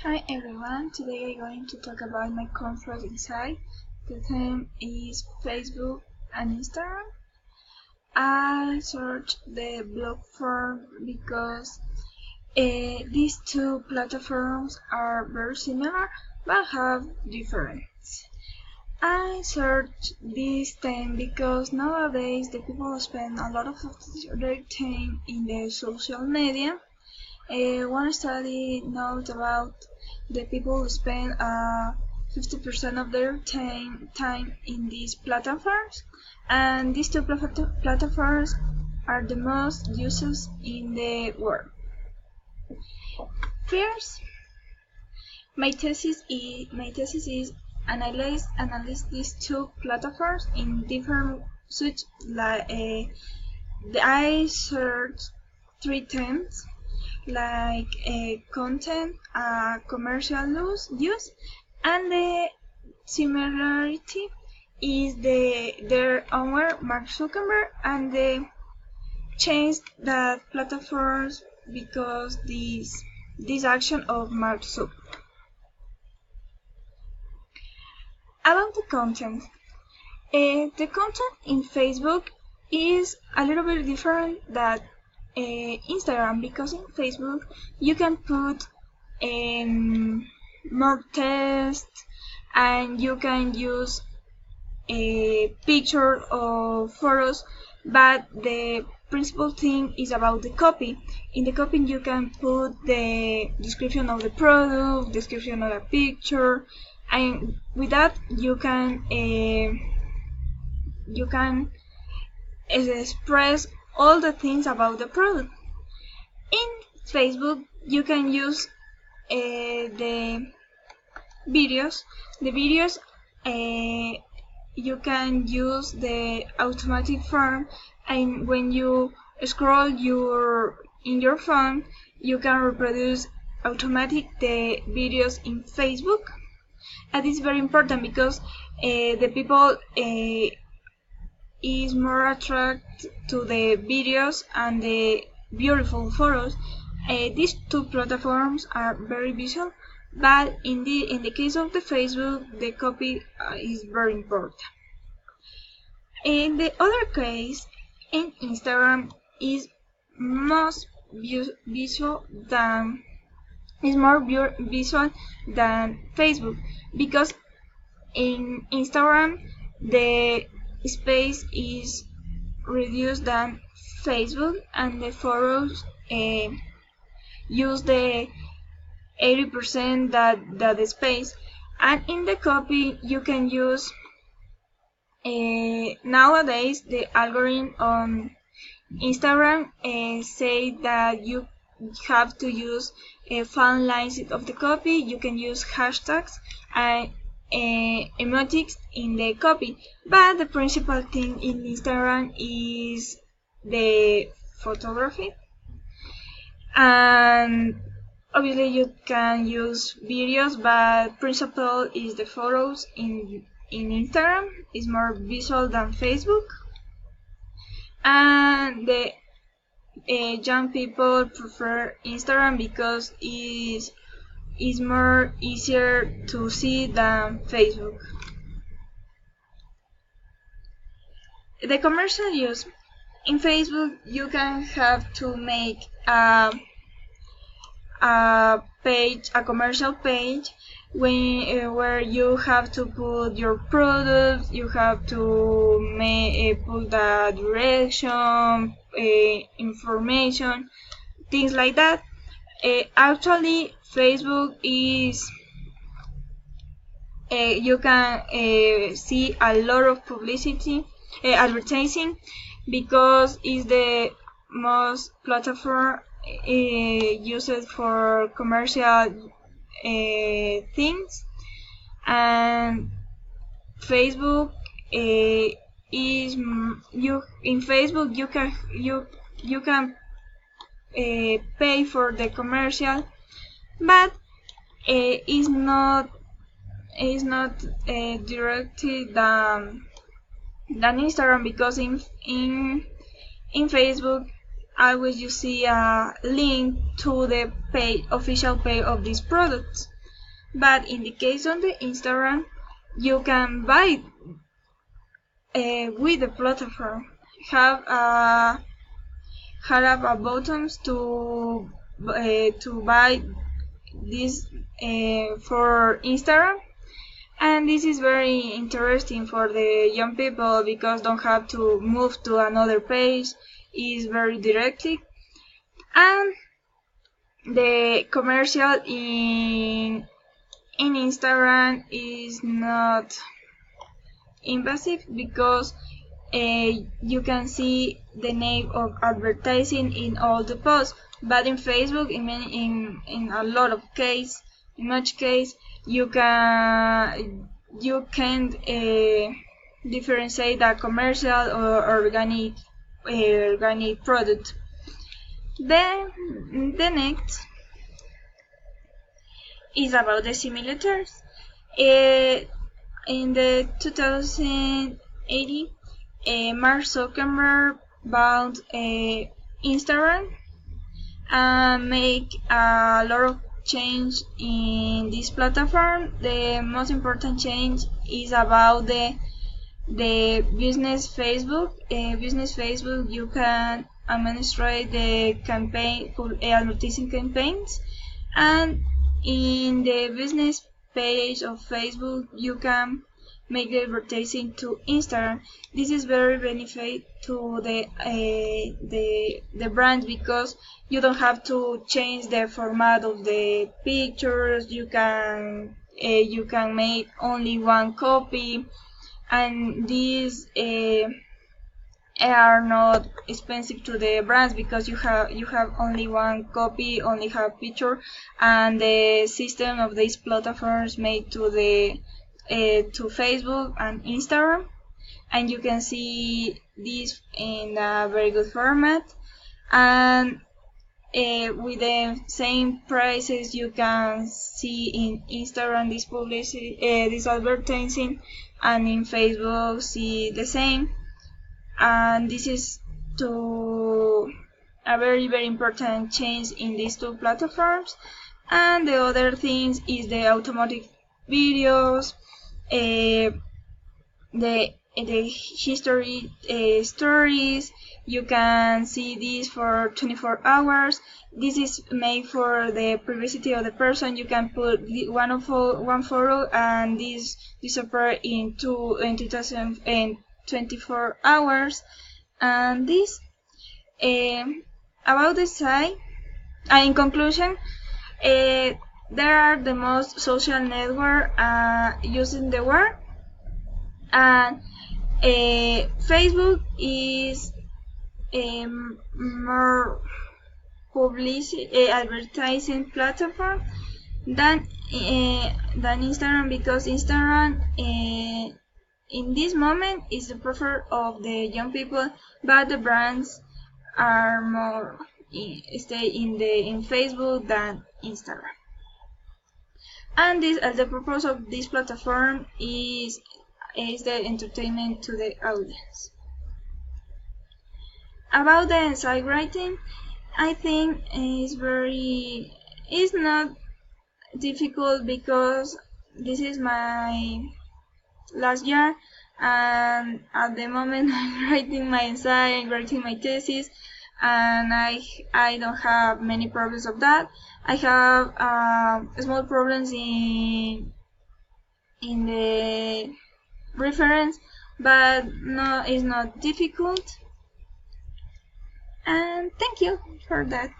Hi everyone, today I'm going to talk about my comfort inside. The theme is Facebook and Instagram. I searched the blog form because these two platforms are very similar but have difference. I searched this theme because nowadays the people spend a lot of their time in the social media. One study notes about the people spend 50% of their time in these platforms, and these two platforms are the most used in the world. First, my thesis is analyze these two platforms in different such like I searched three themes like content, commercial use, and the similarity is their owner Mark Zuckerberg and the change that platforms because this action of Mark Zuckerberg. About the content, the content in Facebook is a little bit different than Instagram, because in Facebook you can put more text and you can use a picture or photos, but the principal thing is about the copy. In the copy you can put the description of the product, description of the picture, and with that you can express all the things about the product. In Facebook you can use the videos. You can use the automatic form, and when you scroll in your phone you can reproduce automatic the videos in Facebook. And it's very important because the people is more attracted to the videos and the beautiful photos. These two platforms are very visual, but in the case of the Facebook, the copy is very important. In the other case, in Instagram is most visual than is more visual than Facebook, because in Instagram the space is reduced than Facebook, and the photos use the 80% that the space, and in the copy you can use nowadays the algorithm on Instagram say that you have to use font lines of the copy. You can use hashtags and emotics in the copy, but the principal thing in Instagram is the photography, and obviously you can use videos, but principal is the photos. In Instagram is more visual than Facebook, and the young people prefer Instagram because it's more easier to see than Facebook. The commercial use. In Facebook you can have to make a commercial page where you have to put your products, you have to put the direction, information, things like that. Actually, Facebook is you can see a lot of publicity, advertising, because it's the most platform used for commercial things, and Facebook is you in Facebook you can pay for the commercial, but is not directed than Instagram, because in Facebook always you see a link to the official page of these products. But in the case of the Instagram, you can buy with the platform. Have buttons to buy this for Instagram, and this is very interesting for the young people because don't have to move to another page. Is very directly, and the commercial in Instagram is not invasive because you can see the name of advertising in all the posts, but in Facebook, in a lot of case, in much case, you can't differentiate a commercial or organic product. Then the next is about the simulators. In the 2018, Mark Zuckerberg bought Instagram and make a lot of change in this platform. The most important change is about the business Facebook. Business Facebook, you can administrate the advertising campaigns, and in the business page of Facebook, you can make the advertising to Instagram. This is very benefit to the brand because you don't have to change the format of the pictures. You can make only one copy, and these are not expensive to the brands because you have only one copy, only have picture, and the system of these platforms made to the to Facebook and Instagram, and you can see this in a very good format, and with the same prices you can see in Instagram this publicity, this advertising, and in Facebook see the same. And this is to a very important change in these two platforms. And the other things is the automatic videos, the history stories. You can see this for 24 hours. This is made for the privacy of the person. You can put one photo, and this disappear in 24 hours. And this about the site. In conclusion, there are the most social network using the world, and Facebook is a more publicity advertising platform than Instagram, because Instagram in this moment is the preferred of the young people, but the brands are more stay in Facebook than Instagram. And this the purpose of this platform is the entertainment to the audience. About the essay writing, I think it's not difficult because this is my last year, and at the moment I'm writing my essay, I'm writing my thesis, and I don't have many problems of that. I have small problems in the reference, but no, it's not difficult. And thank you for that.